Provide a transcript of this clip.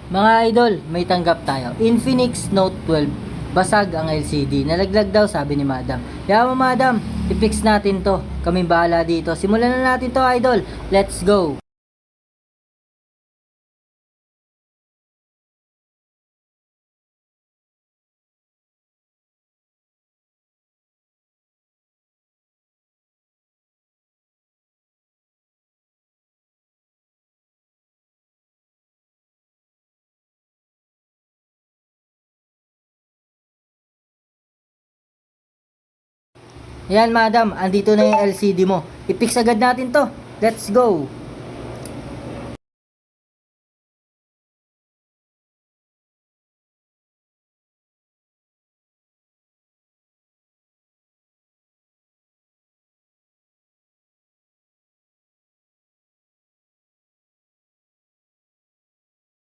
Mga idol, may tanggap tayo. Infinix Note 12. Basag ang LCD. Nalaglag daw, sabi ni Madam. Kaya mo, Madam, i-fix natin to. Kami bahala dito. Simulan na natin to, idol. Let's go! Ayan, Madam. Andito na yung LCD mo. I-fix agad natin to. Let's go!